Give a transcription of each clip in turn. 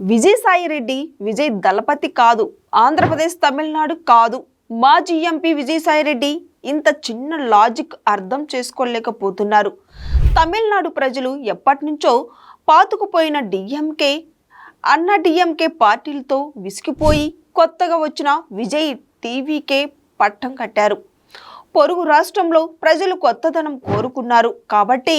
విజయసాయిరెడ్డి విజయ్ దళపతి కాదు, ఆంధ్రప్రదేశ్ తమిళనాడు కాదు. మాజీ ఎంపీ విజయసాయిరెడ్డి ఇంత చిన్న లాజిక్ అర్థం చేసుకోలేకపోతున్నారు. తమిళనాడు ప్రజలు ఎప్పటినుంచో పాతుకుపోయిన డిఎంకే అన్న డిఎంకే పార్టీలతో విసిగిపోయి కొత్తగా వచ్చిన విజయ్ టీవీకే పట్టం కట్టారు. పొరుగు రాష్ట్రంలో ప్రజలు కొత్తదనం కోరుకున్నారు కాబట్టి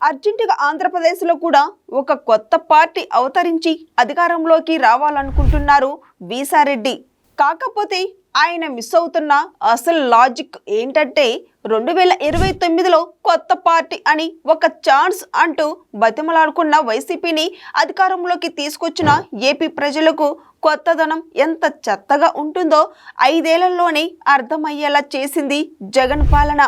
అర్జెంటుగా ఆంధ్రప్రదేశ్లో కూడా ఒక కొత్త పార్టీ అవతరించి అధికారంలోకి రావాలనుకుంటున్నారు వీసారెడ్డి. కాకపోతే ఆయన మిస్ అవుతున్న అసలు లాజిక్ ఏంటంటే 2029లో కొత్త పార్టీ అని ఒక ఛాన్స్ అంటూ బతిమలాడుకున్న వైసీపీని అధికారంలోకి తీసుకొచ్చిన ఏపీ ప్రజలకు కొత్తదనం ఎంత చెత్తగా ఉంటుందో 5 ఏళ్లలోనే అర్థమయ్యేలా చేసింది జగన్ పాలన.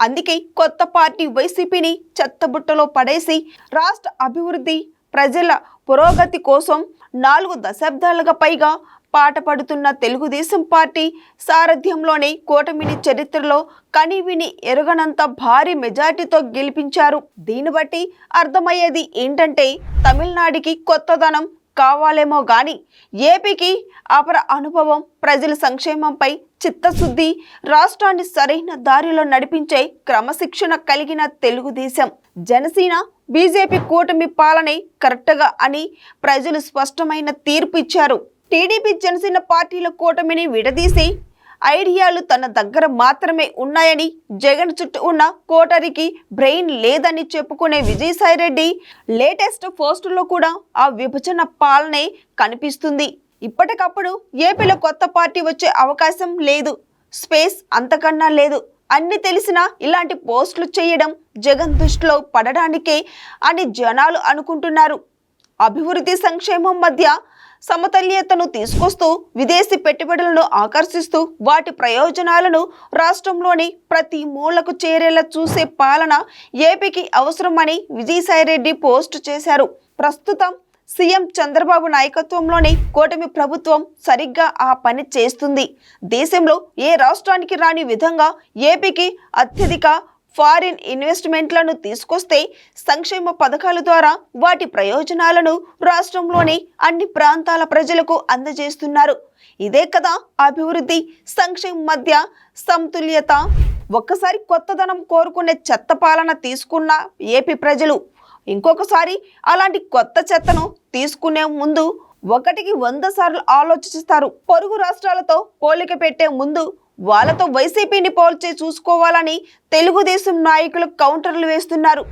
అందుకే కొత్త పార్టీ వైసీపీని చెత్తబుట్టలో పడేసి రాష్ట్ర అభివృద్ధి, ప్రజల పురోగతి కోసం 4 దశాబ్దాలుగా పైగా పాట పడుతున్న తెలుగుదేశం పార్టీ సారథ్యంలోనే కూటమిని చరిత్రలో కనివిని ఎరుగనంత భారీ మెజార్టీతో గెలిపించారు. దీన్ని బట్టి అర్థమయ్యేది ఏంటంటే తమిళనాడుకి కొత్తదనం కావాలేమో గాని ఏపీకి అపర అనుభవం, ప్రజల సంక్షేమంపై చిత్తశుద్ధి, రాష్ట్రాన్ని సరైన దారిలో నడిపించే క్రమశిక్షణ కలిగిన తెలుగుదేశం, జనసేన, బీజేపీ కూటమి పాలనే కరెక్ట్గా అని ప్రజలు స్పష్టమైన తీర్పు ఇచ్చారు. టీడీపీ, జనసేన పార్టీల కూటమిని విడదీసి ఐడియాలు తన దగ్గర మాత్రమే ఉన్నాయని, జగన్ చుట్టూ ఉన్న కోటరికి బ్రెయిన్ లేదని చెప్పుకునే విజయసాయిరెడ్డి లేటెస్ట్ పోస్టుల్లో కూడా ఆ విభజన పాలనే కనిపిస్తుంది. ఇప్పటికప్పుడు ఏపీలో కొత్త పార్టీ వచ్చే అవకాశం లేదు, స్పేస్ అంతకన్నా లేదు. అన్ని తెలిసినా ఇలాంటి పోస్టులు చేయడం జగన్ దృష్టిలో పడడానికే అని జనాలు అనుకుంటున్నారు. అభివృద్ధి, సంక్షేమం మధ్య సమతుల్యతను తీసుకొస్తూ విదేశీ పెట్టుబడులను ఆకర్షిస్తూ వాటి ప్రయోజనాలను రాష్ట్రంలోని ప్రతి మూలకు చేరేలా చూసే పాలన ఏపీకి అవసరమని విజయసాయిరెడ్డి పోస్టు చేశారు. ప్రస్తుతం సీఎం చంద్రబాబు నాయకత్వంలోని కూటమి ప్రభుత్వం సరిగ్గా ఆ పని చేస్తుంది. దేశంలో ఏ రాష్ట్రానికి రాని విధంగా ఏపీకి అత్యధిక ఫారిన్ ఇన్వెస్ట్మెంట్లను తీసుకొస్తే సంక్షేమ పథకాల ద్వారా వాటి ప్రయోజనాలను రాష్ట్రంలోని అన్ని ప్రాంతాల ప్రజలకు అందజేస్తున్నారు. ఇదే కదా అభివృద్ధి, సంక్షేమం మధ్య సమతుల్యత. ఒక్కసారి కొత్తదనం కోరుకునే చెత్త పాలన తీసుకున్న ఏపీ ప్రజలు ఇంకొకసారి అలాంటి కొత్త చెత్తను తీసుకునే ముందు 1కి 100 సార్లు ఆలోచిస్తారు. పొరుగు రాష్ట్రాలతో పోలిక పెట్టే ముందు వాళ్ళతో వైసీపీని పోల్చి చూసుకోవాలని తెలుగుదేశం నాయకులు కౌంటర్లు వేస్తున్నారు.